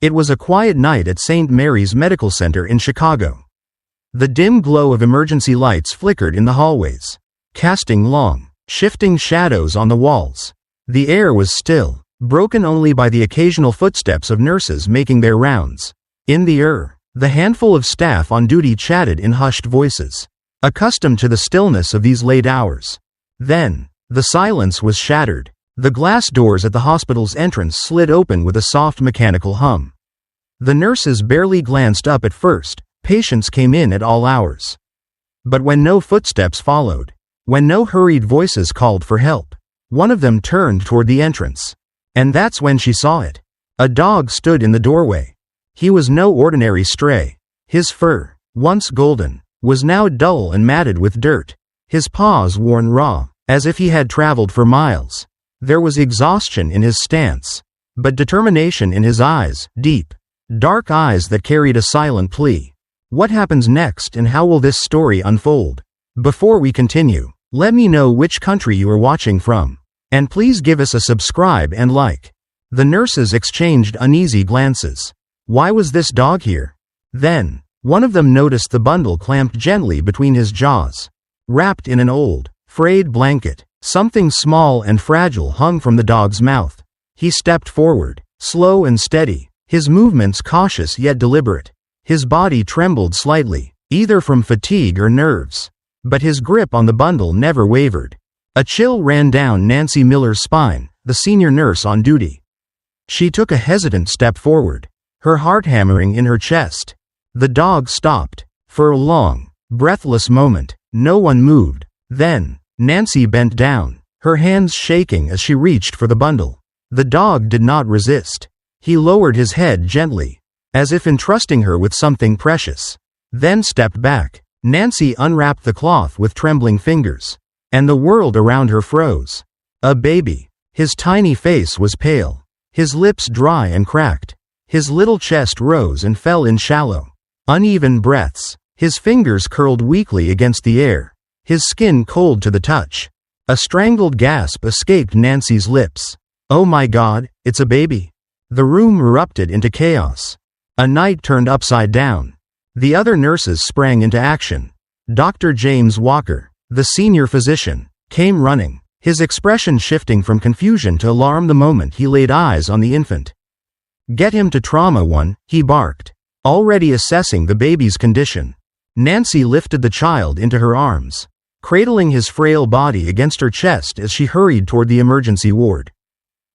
It was a quiet night at St. Mary's Medical Center in Chicago. The dim glow of emergency lights flickered in the hallways, casting long, shifting shadows on the walls. The air was still, broken only by the occasional footsteps of nurses making their rounds. In the handful of staff on duty chatted in hushed voices, accustomed to the stillness of these late hours. Then, the silence was shattered. The glass doors at the hospital's entrance slid open with a soft mechanical hum. The nurses barely glanced up at first. Patients came in at all hours. But when no footsteps followed, when no hurried voices called for help, one of them turned toward the entrance. And that's when she saw it. A dog stood in the doorway. He was no ordinary stray. His fur, once golden, was now dull and matted with dirt. His paws worn raw, as if he had traveled for miles. There was exhaustion in his stance, but determination in his eyes, deep, dark eyes that carried a silent plea. What happens next and how will this story unfold? Before we continue, let me know which country you are watching from. And please give us a subscribe and like. The nurses exchanged uneasy glances. Why was this dog here? Then, one of them noticed the bundle clamped gently between his jaws. Wrapped in an old, frayed blanket, something small and fragile hung from the dog's mouth. He stepped forward, slow and steady, his movements cautious yet deliberate. His body trembled slightly, either from fatigue or nerves. But his grip on the bundle never wavered. A chill ran down Nancy Miller's spine, the senior nurse on duty. She took a hesitant step forward, her heart hammering in her chest. The dog stopped. For a long, breathless moment, no one moved. Then, Nancy bent down, her hands shaking as she reached for the bundle. The dog did not resist. He lowered his head gently, as if entrusting her with something precious. Then stepped back. Nancy unwrapped the cloth with trembling fingers, and the world around her froze. A baby. His tiny face was pale, his lips dry and cracked. His little chest rose and fell in shallow, uneven breaths. His fingers curled weakly against the air, his skin cold to the touch. A strangled gasp escaped Nancy's lips. Oh my God, it's a baby. The room erupted into chaos. A night turned upside down. The other nurses sprang into action. Dr. James Walker, the senior physician, came running, his expression shifting from confusion to alarm the moment he laid eyes on the infant. Get him to Trauma 1, he barked, already assessing the baby's condition. Nancy lifted the child into her arms, cradling his frail body against her chest as she hurried toward the emergency ward.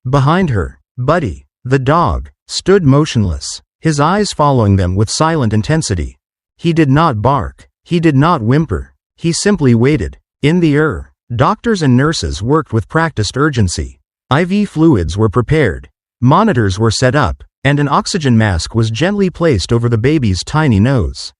Behind her, Buddy, the dog, stood motionless, his eyes following them with silent intensity. He did not bark, he did not whimper, he simply waited. In the doctors and nurses worked with practiced urgency. IV fluids were prepared, monitors were set up, and an oxygen mask was gently placed over the baby's tiny nose.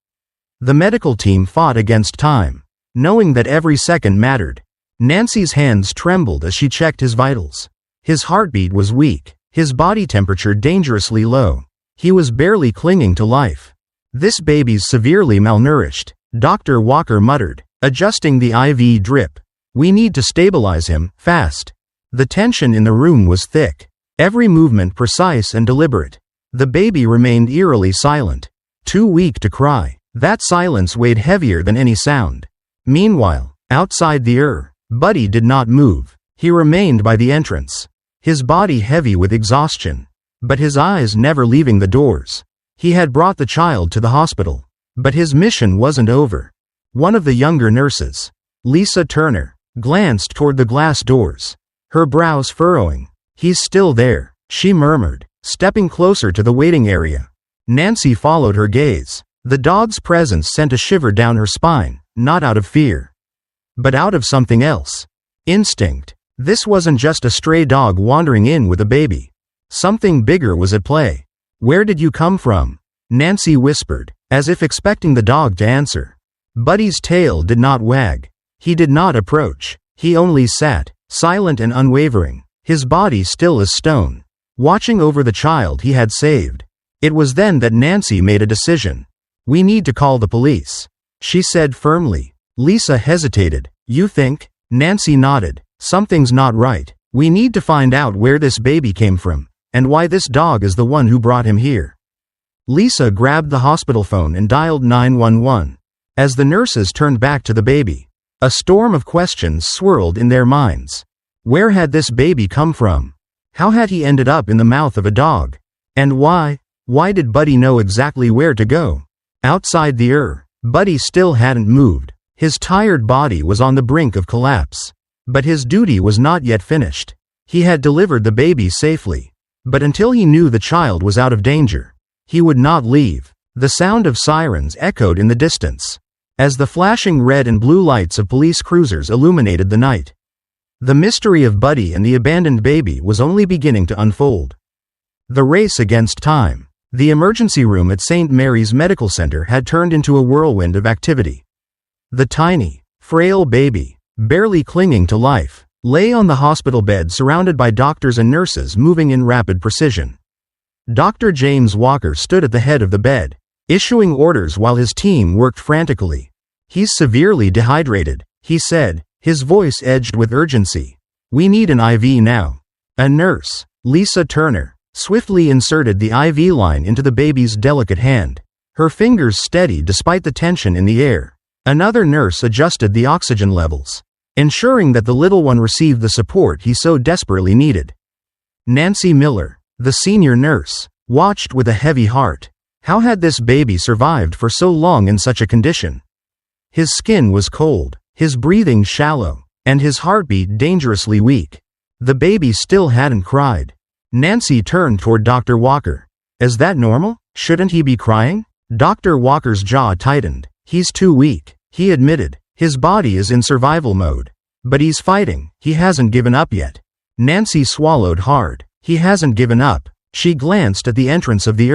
The medical team fought against time, knowing that every second mattered. Nancy's hands trembled as she checked his vitals. His heartbeat was weak, his body temperature dangerously low. He was barely clinging to life. This baby's severely malnourished, Dr. Walker muttered, adjusting the IV drip. We need to stabilize him, fast. The tension in the room was thick, every movement precise and deliberate. The baby remained eerily silent, too weak to cry. That silence weighed heavier than any sound. Meanwhile, outside the Buddy did not move. He remained by the entrance, his body heavy with exhaustion, but his eyes never leaving the doors. He had brought the child to the hospital, but his mission wasn't over. One of the younger nurses, Lisa Turner, glanced toward the glass doors, her brows furrowing. He's still there, she murmured, stepping closer to the waiting area. Nancy followed her gaze. The dog's presence sent a shiver down her spine, not out of fear, but out of something else. Instinct. This wasn't just a stray dog wandering in with a baby. Something bigger was at play. Where did you come from? Nancy whispered, as if expecting the dog to answer. Buddy's tail did not wag. He did not approach. He only sat, silent and unwavering, his body still as stone, watching over the child he had saved. It was then that Nancy made a decision. We need to call the police, she said firmly. Lisa hesitated. You think? Nancy nodded. Something's not right. We need to find out where this baby came from, and why this dog is the one who brought him here. Lisa grabbed the hospital phone and dialed 911. As the nurses turned back to the baby, a storm of questions swirled in their minds. Where had this baby come from? How had he ended up in the mouth of a dog? And why? Why did Buddy know exactly where to go? Outside the Buddy still hadn't moved. His tired body was on the brink of collapse. But his duty was not yet finished. He had delivered the baby safely. But until he knew the child was out of danger, he would not leave. The sound of sirens echoed in the distance, as the flashing red and blue lights of police cruisers illuminated the night. The mystery of Buddy and the abandoned baby was only beginning to unfold. The race against time. The emergency room at St. Mary's Medical Center had turned into a whirlwind of activity. The tiny, frail baby, barely clinging to life, lay on the hospital bed surrounded by doctors and nurses moving in rapid precision. Dr. James Walker stood at the head of the bed, issuing orders while his team worked frantically. "He's severely dehydrated," he said, his voice edged with urgency. "We need an IV now." A nurse, Lisa Turner, swiftly inserted the IV line into the baby's delicate hand, her fingers steady despite the tension in the air. Another nurse adjusted the oxygen levels, ensuring that the little one received the support he so desperately needed. Nancy Miller, the senior nurse, watched with a heavy heart. How had this baby survived for so long in such a condition? His skin was cold, his breathing shallow, and his heartbeat dangerously weak. The baby still hadn't cried. Nancy turned toward Dr. Walker. "Is that normal? Shouldn't he be crying?" Dr. Walker's jaw tightened. "He's too weak," he admitted. "His body is in survival mode. But he's fighting. He hasn't given up yet." Nancy swallowed hard. "He hasn't given up." She glanced at the entrance of the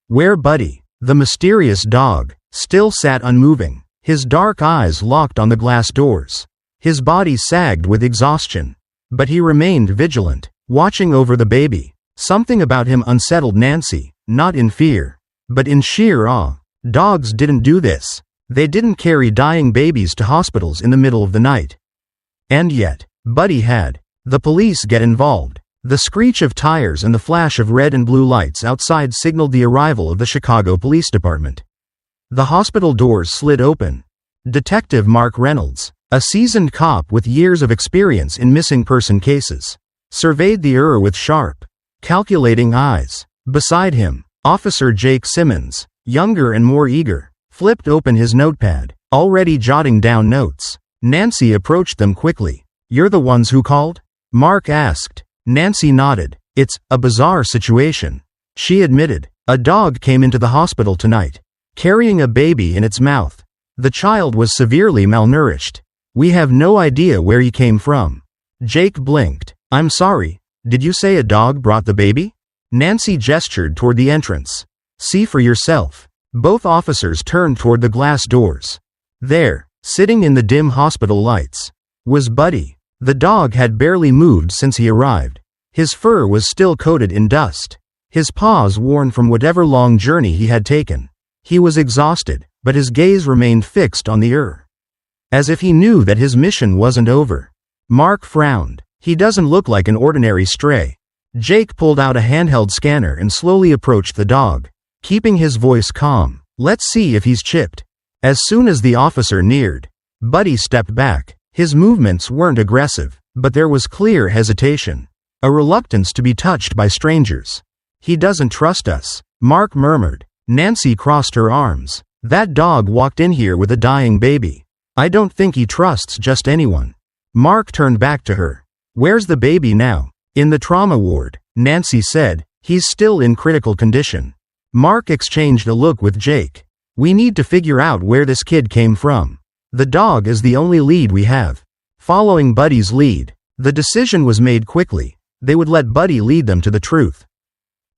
where Buddy, the mysterious dog, still sat unmoving, his dark eyes locked on the glass doors. His body sagged with exhaustion. But he remained vigilant, watching over the baby. Something about him unsettled Nancy, not in fear, but in sheer awe. Dogs didn't do this. They didn't carry dying babies to hospitals in the middle of the night. And yet, Buddy had. The police get involved. The screech of tires and the flash of red and blue lights outside signaled the arrival of the Chicago Police Department. The hospital doors slid open. Detective Mark Reynolds, a seasoned cop with years of experience in missing person cases, surveyed the with sharp, calculating eyes. Beside him, Officer Jake Simmons, younger and more eager, flipped open his notepad, already jotting down notes. Nancy approached them quickly. "You're the ones who called?" Mark asked. Nancy nodded. "It's a bizarre situation," she admitted. "A dog came into the hospital tonight, carrying a baby in its mouth. The child was severely malnourished. We have no idea where he came from." Jake blinked. "I'm sorry, did you say a dog brought the baby?" Nancy gestured toward the entrance. "See for yourself." Both officers turned toward the glass doors. There, sitting in the dim hospital lights, was Buddy. The dog had barely moved since he arrived. His fur was still coated in dust, his paws worn from whatever long journey he had taken. He was exhausted, but his gaze remained fixed on the as if he knew that his mission wasn't over. Mark frowned. "He doesn't look like an ordinary stray." Jake pulled out a handheld scanner and slowly approached the dog, keeping his voice calm. "Let's see if he's chipped." As soon as the officer neared, Buddy stepped back. His movements weren't aggressive, but there was clear hesitation, a reluctance to be touched by strangers. "He doesn't trust us," Mark murmured. Nancy crossed her arms. "That dog walked in here with a dying baby. I don't think he trusts just anyone." Mark turned back to her. "Where's the baby now?" "In the trauma ward," Nancy said. "He's still in critical condition." Mark exchanged a look with Jake. "We need to figure out where this kid came from. The dog is the only lead we have." Following Buddy's lead, the decision was made quickly. They would let Buddy lead them to the truth.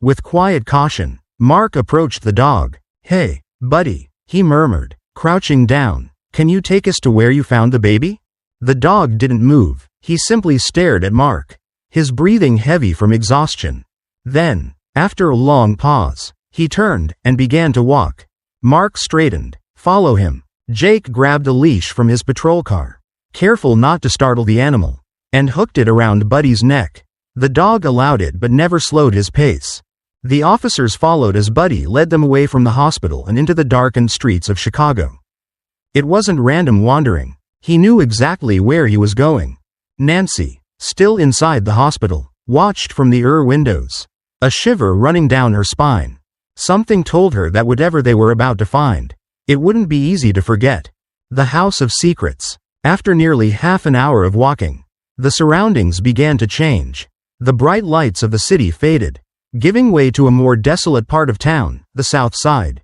With quiet caution, Mark approached the dog. "Hey, Buddy," he murmured, crouching down. "Can you take us to where you found the baby?" The dog didn't move. He simply stared at Mark, his breathing heavy from exhaustion. Then, after a long pause, he turned and began to walk. Mark straightened. "Follow him." Jake grabbed a leash from his patrol car, careful not to startle the animal, and hooked it around Buddy's neck. The dog allowed it but never slowed his pace. The officers followed as Buddy led them away from the hospital and into the darkened streets of Chicago. It wasn't random wandering. He knew exactly where he was going. Nancy, still inside the hospital, watched from the windows, a shiver running down her spine. Something told her that whatever they were about to find, it wouldn't be easy to forget. The House of Secrets. After nearly half an hour of walking, the surroundings began to change. The bright lights of the city faded, giving way to a more desolate part of town, the South Side.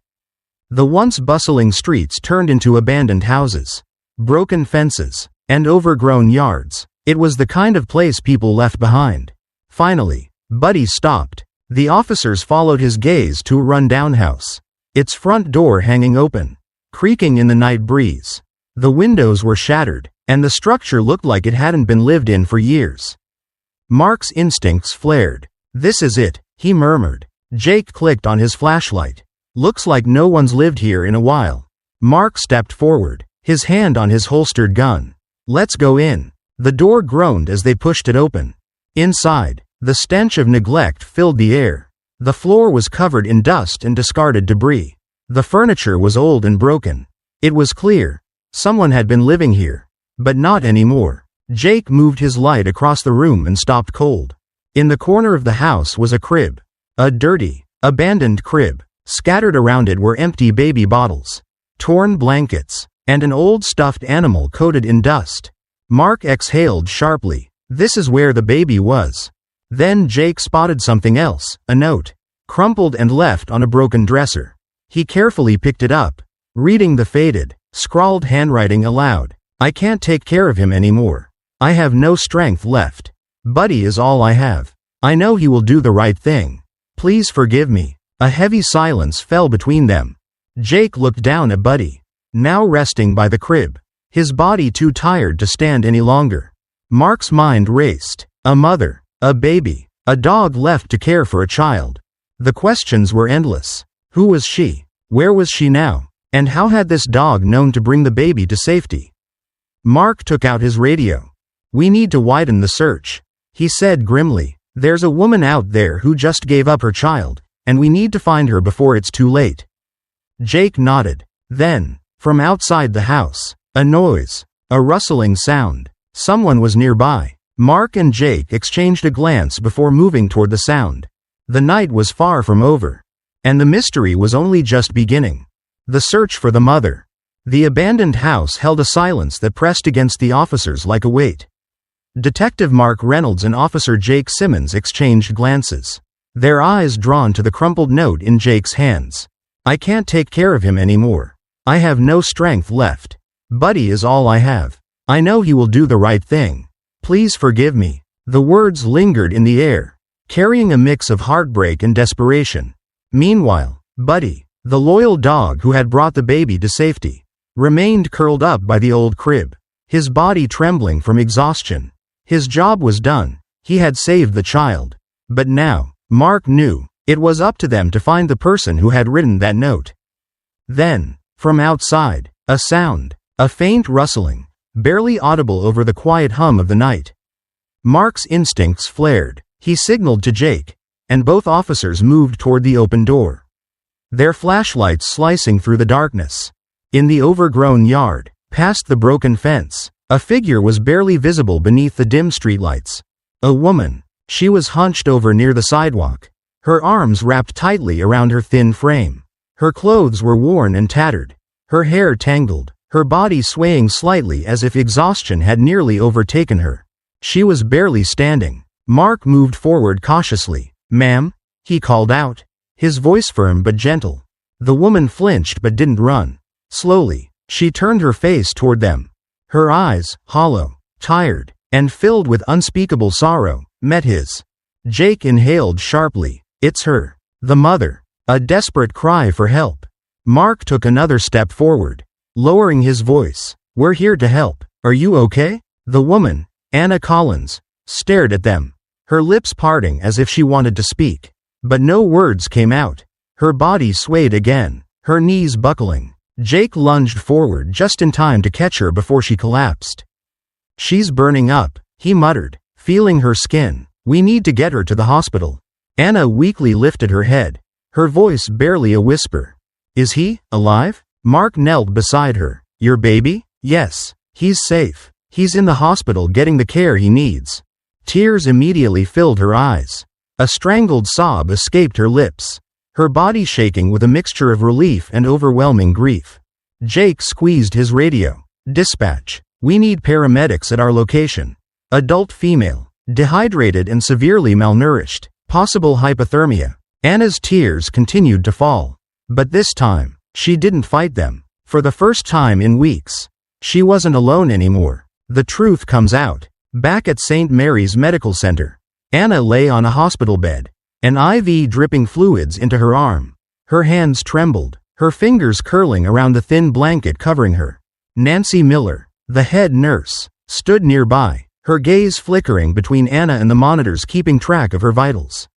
The once bustling streets turned into abandoned houses, broken fences, and overgrown yards. It was the kind of place people left behind. Finally, Buddy stopped. The officers followed his gaze to a run-down house, its front door hanging open, creaking in the night breeze. The windows were shattered, and the structure looked like it hadn't been lived in for years. Mark's instincts flared. "This is it," he murmured. Jake clicked on his flashlight. "Looks like no one's lived here in a while." Mark stepped forward, his hand on his holstered gun. "Let's go in." The door groaned as they pushed it open. Inside, the stench of neglect filled the air. The floor was covered in dust and discarded debris. The furniture was old and broken. It was clear someone had been living here, but not anymore. Jake moved his light across the room and stopped cold. In the corner of the house was a crib. A dirty, abandoned crib. Scattered around it were empty baby bottles, torn blankets, and an old stuffed animal coated in dust. Mark exhaled sharply. This is where the baby was. Then Jake spotted something else, a note, crumpled and left on a broken dresser. He carefully picked it up, reading the faded, scrawled handwriting aloud. "I can't take care of him anymore. I have no strength left. Buddy is all I have. I know he will do the right thing. Please forgive me." A heavy silence fell between them. Jake looked down at Buddy, now resting by the crib, his body too tired to stand any longer. Mark's mind raced. A mother, a baby, a dog left to care for a child. The questions were endless. Who was she? Where was she now? And how had this dog known to bring the baby to safety? Mark took out his radio. "We need to widen the search," he said grimly. "There's a woman out there who just gave up her child, and we need to find her before it's too late." Jake nodded. Then, from outside the house, a noise, a rustling sound. Someone was nearby. Mark and Jake exchanged a glance before moving toward the sound. The night was far from over, and the mystery was only just beginning. The search for the mother. The abandoned house held a silence that pressed against the officers like a weight. Detective Mark Reynolds and Officer Jake Simmons exchanged glances, their eyes drawn to the crumpled note in Jake's hands. "I can't take care of him anymore. I have no strength left. Buddy is all I have. I know he will do the right thing. Please forgive me." The words lingered in the air, carrying a mix of heartbreak and desperation. Meanwhile, Buddy, the loyal dog who had brought the baby to safety, remained curled up by the old crib, his body trembling from exhaustion. His job was done. He had saved the child. But now, Mark knew, it was up to them to find the person who had written that note. Then, from outside, a sound, a faint rustling, barely audible over the quiet hum of the night. Mark's instincts flared. He signaled to Jake, and both officers moved toward the open door, their flashlights slicing through the darkness. In the overgrown yard, past the broken fence, a figure was barely visible beneath the dim streetlights. A woman. She was hunched over near the sidewalk, her arms wrapped tightly around her thin frame. Her clothes were worn and tattered, her hair tangled, her body swaying slightly as if exhaustion had nearly overtaken her. She was barely standing. Mark moved forward cautiously. "Ma'am?" he called out, his voice firm but gentle. The woman flinched but didn't run. Slowly, she turned her face toward them. Her eyes, hollow, tired, and filled with unspeakable sorrow, met his. Jake inhaled sharply. "It's her. The mother." A desperate cry for help. Mark took another step forward, lowering his voice. "We're here to help. Are you okay?" The woman, Anna Collins, stared at them, her lips parting as if she wanted to speak. But no words came out. Her body swayed again, her knees buckling. Jake lunged forward just in time to catch her before she collapsed. "She's burning up," he muttered, feeling her skin, We need to get her to the hospital." Anna weakly lifted her head, her voice barely a whisper. "Is he alive?" Mark knelt beside her. "Your baby?" "Yes. He's safe. He's in the hospital getting the care he needs." Tears immediately filled her eyes. A strangled sob escaped her lips, her body shaking with a mixture of relief and overwhelming grief. Jake squeezed his radio. "Dispatch. We need paramedics at our location. Adult female. Dehydrated and severely malnourished. Possible hypothermia." Anna's tears continued to fall. But this time, she didn't fight them. For the first time in weeks, she wasn't alone anymore. The truth comes out. Back at St. Mary's Medical Center, Anna lay on a hospital bed, an IV dripping fluids into her arm. Her hands trembled, her fingers curling around the thin blanket covering her. Nancy Miller, the head nurse, stood nearby, her gaze flickering between Anna and the monitors keeping track of her vitals.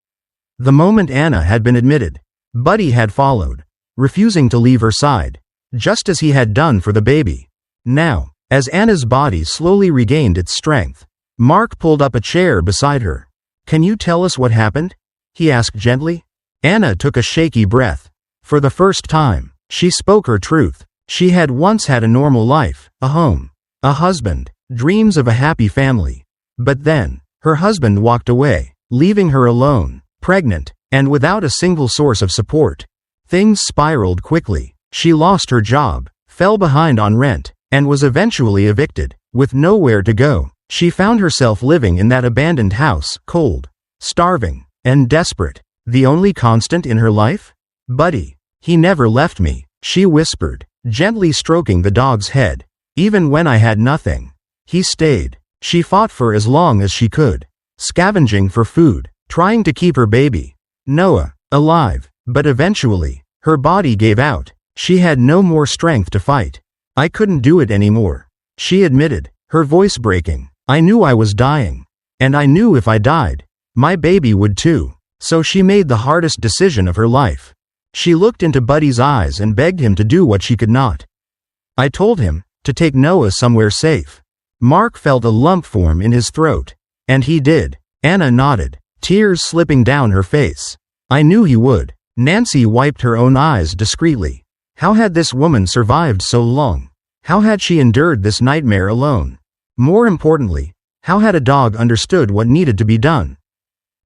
The moment Anna had been admitted, Buddy had followed, refusing to leave her side, just as he had done for the baby. Now, as Anna's body slowly regained its strength, Mark pulled up a chair beside her. "Can you tell us what happened?" he asked gently. Anna took a shaky breath. For the first time, she spoke her truth. She had once had a normal life, a home, a husband, dreams of a happy family. But then, her husband walked away, leaving her alone, pregnant, and without a single source of support. Things spiraled quickly. She lost her job, fell behind on rent, and was eventually evicted. With nowhere to go, she found herself living in that abandoned house, cold, starving, and desperate. The only constant in her life? Buddy. "He never left me," she whispered, gently stroking the dog's head. "Even when I had nothing, he stayed." She fought for as long as she could, scavenging for food, trying to keep her baby, Noah, alive. But eventually, her body gave out. She had no more strength to fight. "I couldn't do it anymore," she admitted, her voice breaking. "I knew I was dying. And I knew if I died, my baby would too. So she made the hardest decision of her life. She looked into Buddy's eyes and begged him to do what she could not. I told him to take Noah somewhere safe." Mark felt a lump form in his throat. "And he did." Anna nodded, tears slipping down her face. "I knew he would." Nancy wiped her own eyes discreetly. How had this woman survived so long? How had she endured this nightmare alone? More importantly, how had a dog understood what needed to be done?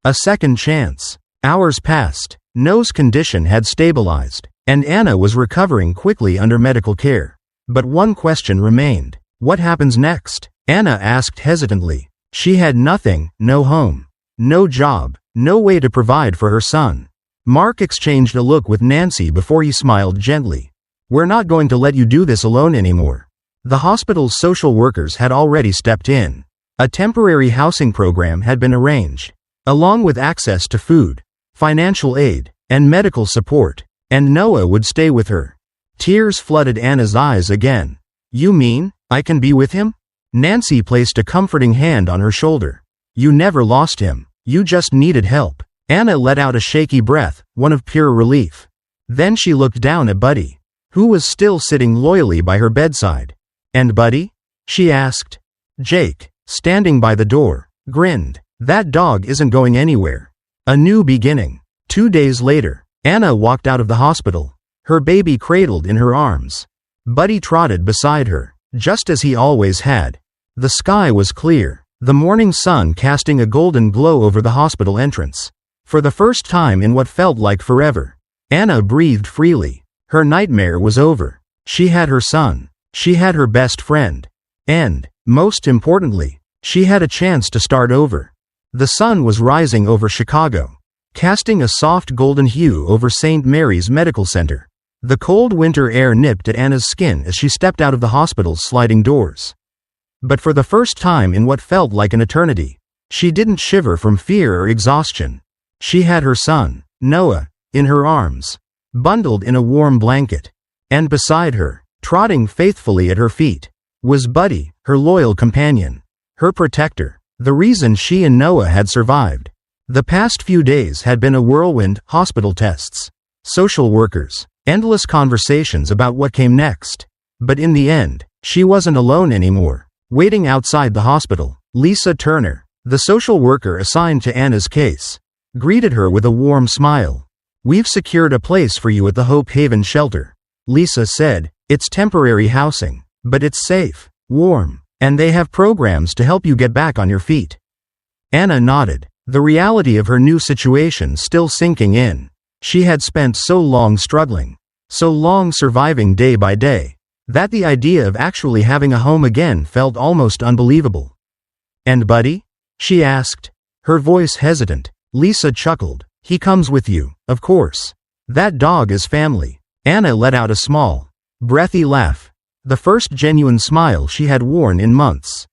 A second chance. Hours passed. Noah's condition had stabilized, and Anna was recovering quickly under medical care. But one question remained. What happens next? Anna asked hesitantly. She had nothing, no home, no job, no way to provide for her son. Mark exchanged a look with Nancy before he smiled gently. "We're not going to let you do this alone anymore." The hospital's social workers had already stepped in. A temporary housing program had been arranged, along with access to food, financial aid, and medical support, and Noah would stay with her. Tears flooded Anna's eyes again. "You mean, I can be with him?" Nancy placed a comforting hand on her shoulder. "You never lost him. You just needed help." Anna let out a shaky breath, one of pure relief. Then she looked down at Buddy, who was still sitting loyally by her bedside. "And Buddy?" she asked. Jake, standing by the door, grinned. "That dog isn't going anywhere." A new beginning. 2 days later, Anna walked out of the hospital, her baby cradled in her arms. Buddy trotted beside her, just as he always had. The sky was clear, the morning sun casting a golden glow over the hospital entrance. For the first time in what felt like forever, Anna breathed freely. Her nightmare was over. She had her son. She had her best friend. And, most importantly, she had a chance to start over. The sun was rising over Chicago, casting a soft golden hue over St. Mary's Medical Center. The cold winter air nipped at Anna's skin as she stepped out of the hospital's sliding doors. But for the first time in what felt like an eternity, she didn't shiver from fear or exhaustion. She had her son, Noah, in her arms, bundled in a warm blanket. And beside her, trotting faithfully at her feet, was Buddy, her loyal companion, her protector, the reason she and Noah had survived. The past few days had been a whirlwind: hospital tests, social workers, endless conversations about what came next. But in the end, she wasn't alone anymore. Waiting outside the hospital, Lisa Turner, The social worker assigned to Anna's case greeted her with a warm smile. "We've secured a place for you at the Hope Haven shelter," Lisa said. "It's temporary housing, but it's safe, warm, and they have programs to help you get back on your feet." Anna nodded, the reality of her new situation still sinking in. She had spent so long struggling, so long surviving day by day, that the idea of actually having a home again felt almost unbelievable. "And Buddy?" she asked, her voice hesitant. Lisa chuckled. "He comes with you, of course. That dog is family." Anna let out a small, breathy laugh, the first genuine smile she had worn in months.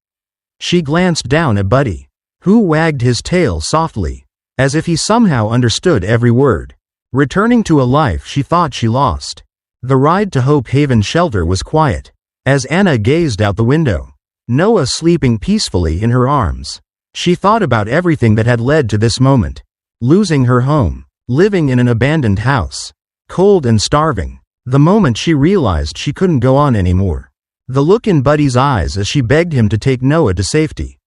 She glanced down at Buddy, who wagged his tail softly, as if he somehow understood every word, returning to a life she thought she lost. The ride to Hope Haven shelter was quiet, as Anna gazed out the window, Noah sleeping peacefully in her arms. She thought about everything that had led to this moment. Losing her home, living in an abandoned house, cold and starving. The moment she realized she couldn't go on anymore. The look in Buddy's eyes as she begged him to take Noah to safety.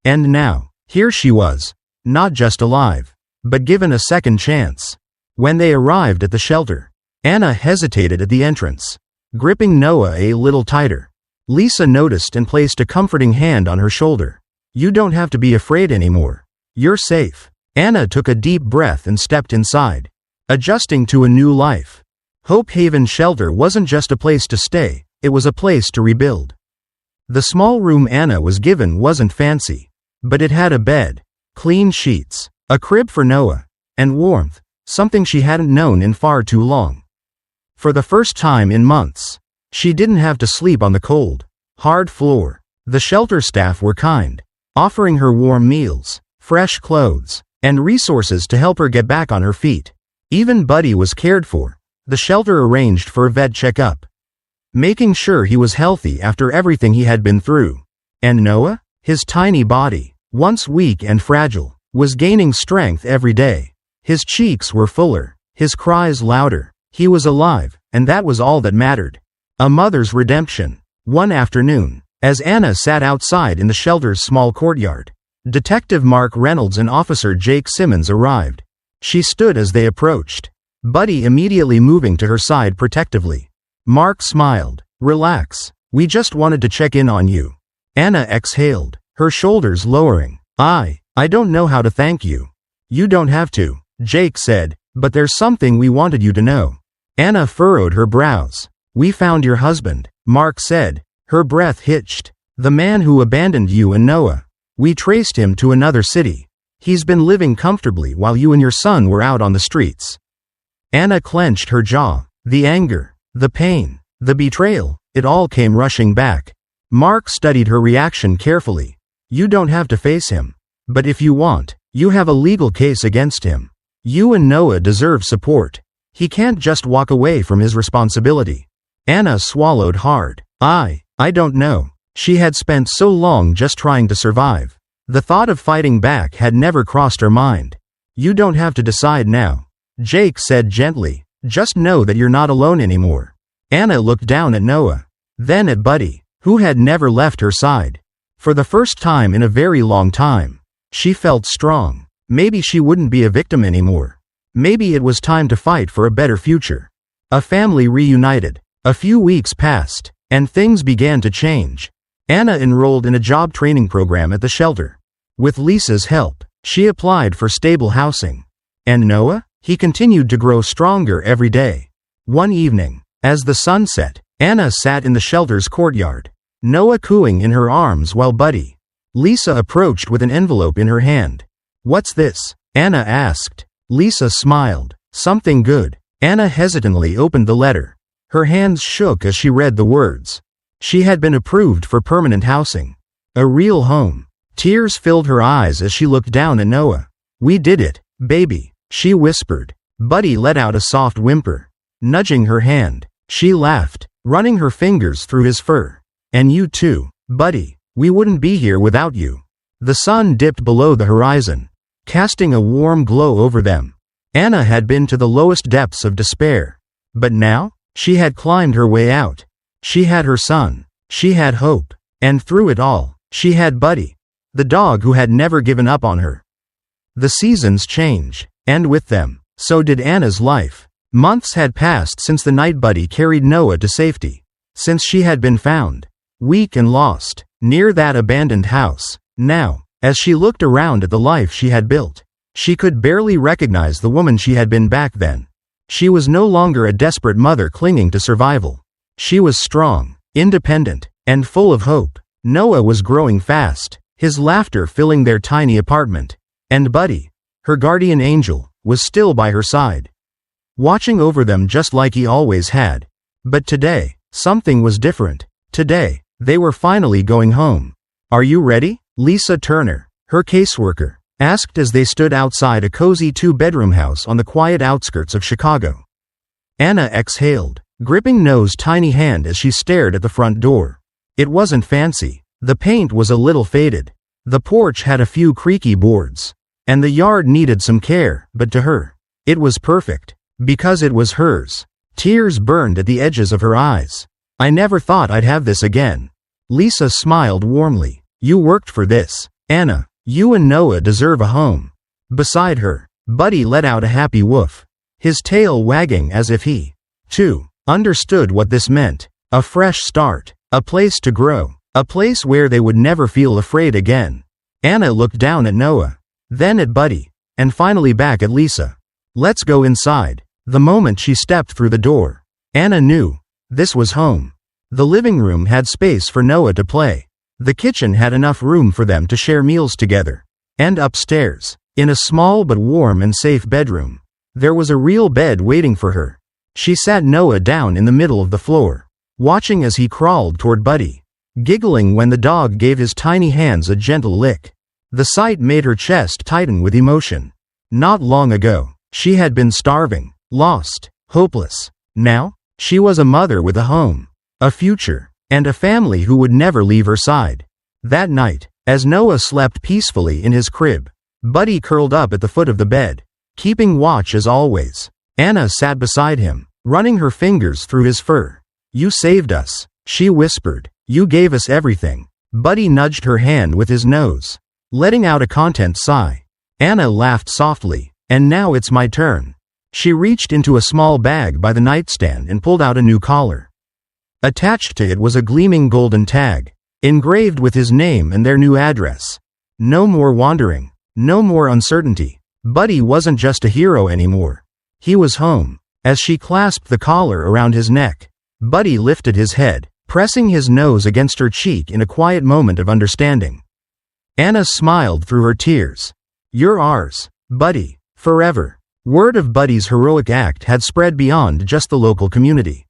And now, here she was, not just alive, but given a second chance. When they arrived at the shelter, Anna hesitated at the entrance, gripping Noah a little tighter. Lisa noticed and placed a comforting hand on her shoulder. "You don't have to be afraid anymore. You're safe." Anna took a deep breath and stepped inside, adjusting to a new life. Hope Haven shelter wasn't just a place to stay, it was a place to rebuild. The small room Anna was given wasn't fancy, but it had a bed, clean sheets, a crib for Noah, and warmth, something she hadn't known in far too long. For the first time in months, she didn't have to sleep on the cold, hard floor. The shelter staff were kind, offering her warm meals, fresh clothes, and resources to help her get back on her feet. Even Buddy was cared for. The shelter arranged for a vet checkup, making sure he was healthy after everything he had been through. And Noah, his tiny body, once weak and fragile, was gaining strength every day. His cheeks were fuller, his cries louder. He was alive, and that was all that mattered. A mother's redemption. One afternoon, as Anna sat outside in the shelter's small courtyard, Detective Mark Reynolds and Officer Jake Simmons arrived. She stood as they approached, Buddy immediately moving to her side protectively. Mark smiled. "Relax, we just wanted to check in on you." Anna exhaled, her shoulders lowering. I don't know how to thank you." "You don't have to," Jake said, "but there's something we wanted you to know." Anna furrowed her brows. "We found your husband," Mark said. Her breath hitched. "The man who abandoned you and Noah. We traced him to another city. He's been living comfortably while you and your son were out on the streets." Anna clenched her jaw. The anger, the pain, the betrayal, it all came rushing back. Mark studied her reaction carefully. "You don't have to face him. But if you want, you have a legal case against him. You and Noah deserve support. He can't just walk away from his responsibility." Anna swallowed hard. I don't know." She had spent so long just trying to survive. The thought of fighting back had never crossed her mind. "You don't have to decide now," Jake said gently. "Just know that you're not alone anymore." Anna looked down at Noah, then at Buddy, who had never left her side. For the first time in a very long time, she felt strong. Maybe she wouldn't be a victim anymore. Maybe it was time to fight for a better future. A family reunited. A few weeks passed, and things began to change. Anna enrolled in a job training program at the shelter. With Lisa's help, she applied for stable housing. And Noah? He continued to grow stronger every day. One evening, as the sun set, Anna sat in the shelter's courtyard, Noah cooing in her arms while Buddy, Lisa approached with an envelope in her hand. "What's this?" Anna asked. Lisa smiled. "Something good." Anna hesitantly opened the letter. Her hands shook as she read the words. She had been approved for permanent housing. A real home. Tears filled her eyes as she looked down at Noah. "We did it, baby," she whispered. Buddy let out a soft whimper, nudging her hand. She laughed, running her fingers through his fur. "And you too, Buddy. We wouldn't be here without you." The sun dipped below the horizon, casting a warm glow over them. Anna had been to the lowest depths of despair. But now, she had climbed her way out. She had her son. She had hope. And through it all, she had Buddy. the dog who had never given up on her. The seasons change, and with them, so did Anna's life. Months had passed since the night Buddy carried Noah to safety. Since she had been found, weak and lost, near that abandoned house. Now, as she looked around at the life she had built, she could barely recognize the woman she had been back then. She was no longer a desperate mother clinging to survival. She was strong, independent, and full of hope. Noah was growing fast, his laughter filling their tiny apartment. And Buddy, her guardian angel, was still by her side, watching over them just like he always had. But today, something was different. Today, they were finally going home. "Are you ready?" Lisa Turner, her caseworker, asked as they stood outside a cozy two-bedroom house on the quiet outskirts of Chicago. Anna exhaled, gripping Noah's tiny hand as she stared at the front door. It wasn't fancy. The paint was a little faded. The porch had a few creaky boards. And the yard needed some care, but to her, it was perfect. Because it was hers. Tears burned at the edges of her eyes. "I never thought I'd have this again." Lisa smiled warmly. "You worked for this, Anna. You and Noah deserve a home." Beside her, Buddy let out a happy woof, his tail wagging as if he, too, understood what this meant. A fresh start, a place to grow, a place where they would never feel afraid again. Anna looked down at Noah, then at Buddy, and finally back at Lisa. "Let's go inside." The moment she stepped through the door, Anna knew this was home. The living room had space for Noah to play. The kitchen had enough room for them to share meals together. And upstairs, in a small but warm and safe bedroom, there was a real bed waiting for her. She sat Noah down in the middle of the floor, watching as he crawled toward Buddy, giggling when the dog gave his tiny hands a gentle lick. The sight made her chest tighten with emotion. Not long ago, she had been starving, lost, hopeless. Now, she was a mother with a home, a future, and a family who would never leave her side. That night, as Noah slept peacefully in his crib, Buddy curled up at the foot of the bed, keeping watch as always. Anna sat beside him, running her fingers through his fur. "You saved us," she whispered. "You gave us everything." Buddy nudged her hand with his nose, letting out a content sigh. Anna laughed softly. "And now it's my turn." She reached into a small bag by the nightstand and pulled out a new collar. Attached to it was a gleaming golden tag, engraved with his name and their new address. No more wandering, no more uncertainty. Buddy wasn't just a hero anymore. He was home. As she clasped the collar around his neck, Buddy lifted his head, pressing his nose against her cheek in a quiet moment of understanding. Anna smiled through her tears. "You're ours, Buddy, forever." Word of Buddy's heroic act had spread beyond just the local community.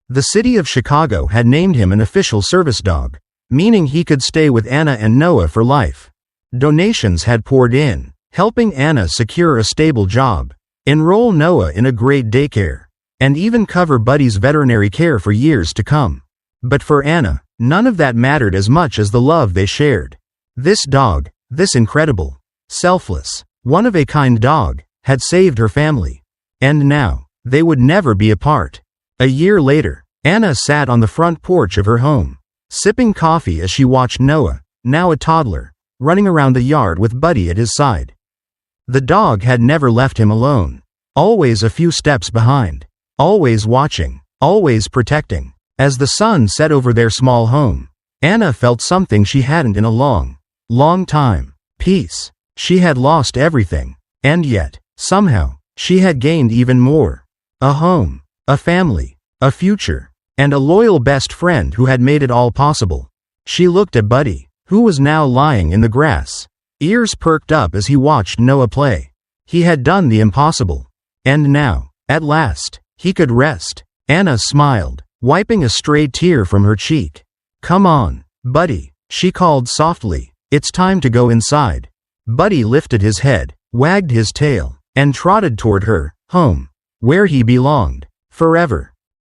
The city of Chicago had named him an official service dog, meaning he could stay with Anna and Noah for life. Donations had poured in, helping Anna secure a stable job, enroll Noah in a great daycare, and even cover Buddy's veterinary care for years to come. But for Anna, none of that mattered as much as the love they shared. This dog, this incredible, selfless, one-of-a-kind dog, had saved her family. And now, they would never be apart. A year later, Anna sat on the front porch of her home, sipping coffee as she watched Noah, now a toddler, running around the yard with Buddy at his side. The dog had never left him alone, always a few steps behind, always watching, always protecting. As the sun set over their small home, Anna felt something she hadn't in a long time. Peace. She had lost everything, and yet, somehow, she had gained even more. A home, a family, a future, and a loyal best friend who had made it all possible. She looked at Buddy, who was now lying in the grass, ears perked up as he watched Noah play. He had done the impossible. And now, at last, he could rest. Anna smiled, wiping a stray tear from her cheek. "Come on, Buddy," she called softly. "It's time to go inside." Buddy lifted his head, wagged his tail, and trotted toward her, home, where he belonged, forever.